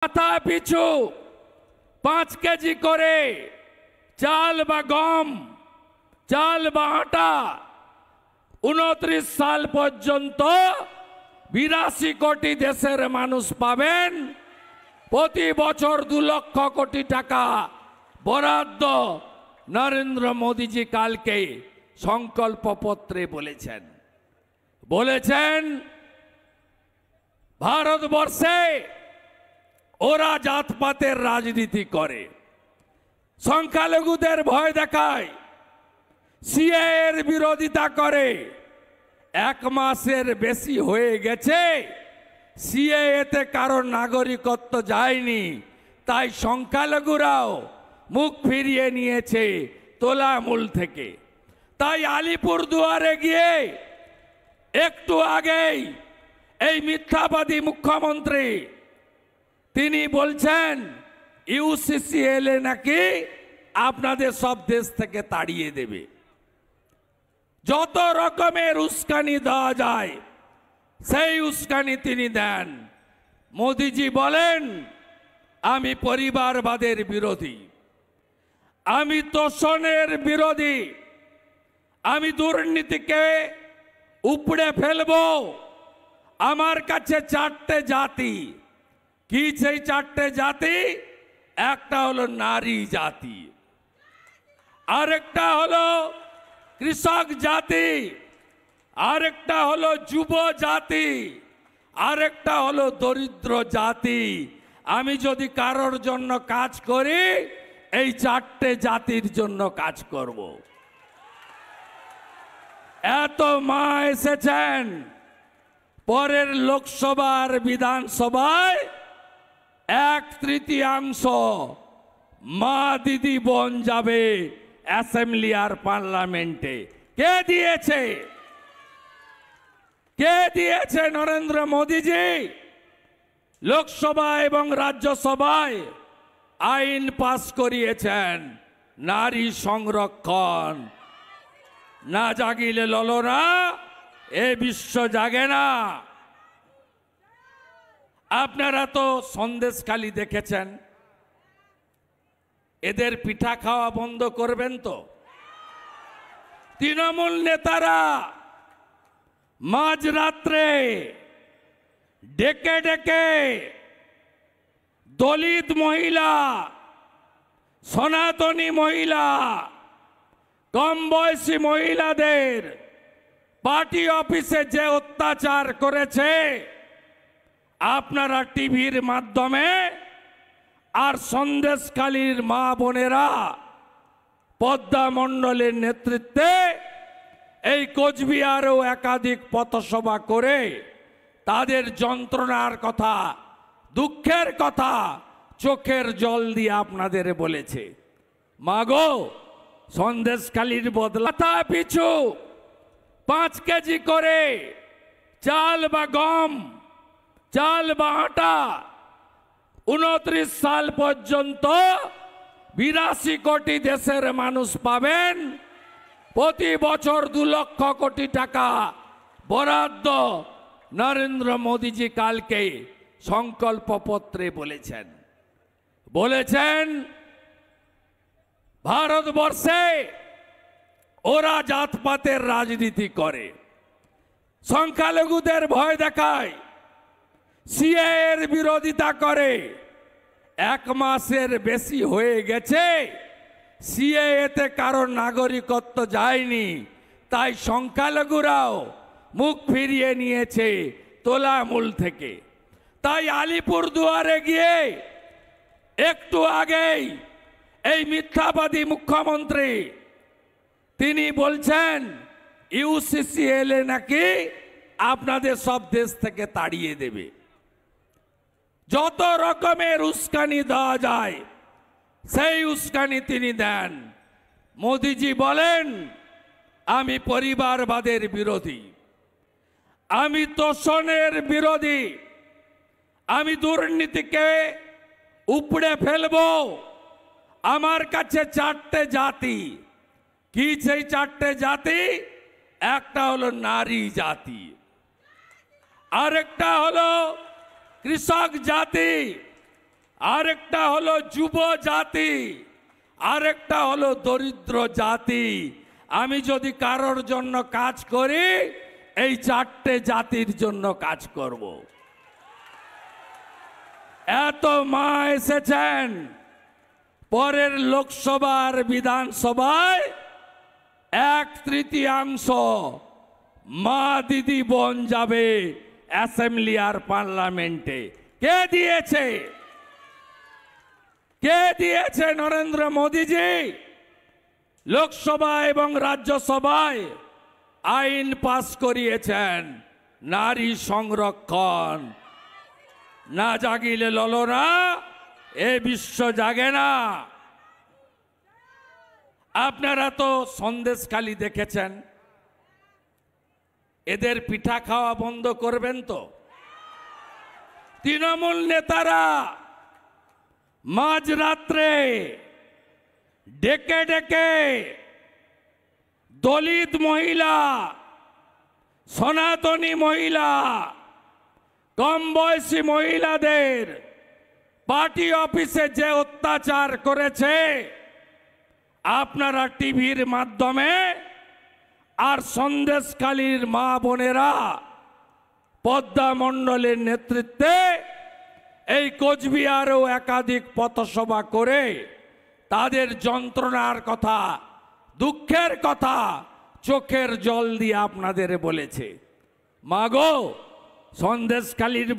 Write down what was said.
মাথা পিছু 5 কেজি করে চাল বা গম, চাল বা আটা 29 সাল পর্যন্ত 82 কোটি দেশের মানুষ পাবেন। প্রতি বছর 2 লক্ষ কোটি টাকা বরাদ্দ নরেন্দ্র মোদীজি কালকে সংকল্পপত্রে বলেছেন ভারতবর্ষে ওরা জাতপাতের রাজনীতি করে, সংখ্যালঘুদের ভয় দেখায়, সিএএ এর বিরোধিতা করে। 1 মাসের বেশি হয়ে গেছে সিএএ তে কারোর নাগরিকত্ব যায়নি, তাই সংখ্যালঘুরাও মুখ ফিরিয়ে নিয়েছে তোলামূল থেকে। তাই আলিপুরদুয়ারে গিয়ে একটু আগেই এই মিথ্যাবাদী মুখ্যমন্ত্রী তিনি বলছেন ইউসিসি এলে নাকি আপনাদের সব দেশ থেকে তাড়িয়ে দেবে। যত রকমের উস্কানি দেওয়া যায় সেই উস্কানি তিনি দেন। মোদিজি বলেন আমি পরিবারবাদের বিরোধী, আমি তোষণের বিরোধী, আমি দুর্নীতিকে উপড়ে ফেলবো। আমার কাছে 4টে জাতি। কি সেই 4টে জাতি? একটা হলো নারী জাতি, আরেকটা হলো কৃষক জাতি, আরেকটা হলো যুব জাতি, আরেকটা হলো দরিদ্র জাতি। আমি যদি কারোর জন্য কাজ করি এই 4টে জাতির জন্য কাজ করব। এত মা এসেছেন, পরের লোকসভার বিধানসভায় 1/3 মা দিদি বোন যাবে অ্যাসেম্বলি আর পার্লামেন্টে। কে দিয়েছে? কে দিয়েছে? নরেন্দ্র মোদীজি লোকসভা এবং রাজ্যসভায় আইন পাস করিয়েছেন নারী সংরক্ষণ। না জাগিলে ললনা এ বিশ্ব জাগে না। আপনারা তো সন্দেশখালি দেখেছেন, এদের পিঠা খাওয়া বন্ধ করবেন তো? তৃণমূল নেতারা মাঝরাত্রে ডেকে ডেকে দলিত মহিলা, সনাতনী মহিলা, কম বয়সী মহিলাদের পার্টি অফিসে যে অত্যাচার করেছে আপনারা টিভির মাধ্যমে আর সন্দেশখালীর মা বোনেরা পদ্মা মণ্ডলের নেতৃত্বে এই কোচবিহারেও একাধিক পথসভা করে তাদের যন্ত্রণার কথা, দুঃখের কথা চোখের জল দিয়ে আপনাদের বলেছে। মাগো, সন্দেশখালীর বদলা মাথা পিছু 5 কেজি করে চাল বা গম, চাল বা আটা 29 সাল পর্যন্ত 82 কোটি দেশের মানুষ পাবেন। প্রতি বছর 2 লক্ষ কোটি টাকা বরাদ্দ নরেন্দ্র মোদীজি কালকে সংকল্পপত্রে বলেছেন ভারতবর্ষে ওরা জাতপাতের রাজনীতি করে, সংখ্যালঘুদের ভয় দেখায়, সিএএ এর বিরোধিতা করে। 1 মাসের বেশি হয়ে গেছে সিএএ তে কারোর নাগরিকত্ব যায়নি, তাই সংখ্যালঘুরাও মুখ ফিরিয়ে নিয়েছে তোলামূল থেকে। তাই আলিপুরদুয়ারে গিয়ে একটু আগেই এই মিথ্যাবাদী মুখ্যমন্ত্রী তিনি বলছেন ইউসিসি এলে নাকি আপনাদের সব দেশ থেকে তাড়িয়ে দেবে। যত রকমের উস্কানি দেওয়া যায় সেই উস্কানি তিনি দেন। মোদিজি বলেন আমি পরিবারবাদের বিরোধী, আমি তোষণের বিরোধী, আমি দুর্নীতিকে উপড়ে ফেলবো। আমার কাছে 4টে জাতি। কি সেই 4টে জাতি? একটা হলো নারী জাতি, আরেকটা হলো কৃষক জাতি, আরেকটা হলো যুব জাতি, আরেকটা হলো দরিদ্র জাতি। আমি যদি কারোর জন্য কাজ করি, এই চারটে জাতির জন্য কাজ করব। এত মা এসেছেন, পরের লোকসভার বিধানসভায় 1/3 মা দিদি বোন যাবে অ্যাসেম্বলি আর পার্লামেন্টে। কে দিয়েছে? কে দিয়েছে? নরেন্দ্র মোদীজি লোকসভা এবং রাজ্যসভায় আইন পাস করিয়েছেন নারী সংরক্ষণ। না জাগিলে ললনা এ বিশ্ব জাগে না। আপনারা তো সন্দেশখালি দেখেছেন, এদের পিঠা খাওয়া বন্ধ করবেন তো? তৃণমূল নেতারা মাঝরাত্রে ডেকে ডেকে দলিত মহিলা, সনাতনী মহিলা, কম বয়সী মহিলাদের পার্টি অফিসে যে অত্যাচার করেছে, আপনারা টিভির মাধ্যমে আর সন্দেশখালীর মা বোনেরা পদ্মা মণ্ডলের নেতৃত্বে এই কোচবিহারেও একাধিক পথসভা করে তাদের যন্ত্রণার কথা, দুঃখের কথা চোখের জল দিয়ে আপনাদের বলেছে। মাগো, সন্দেশখালীর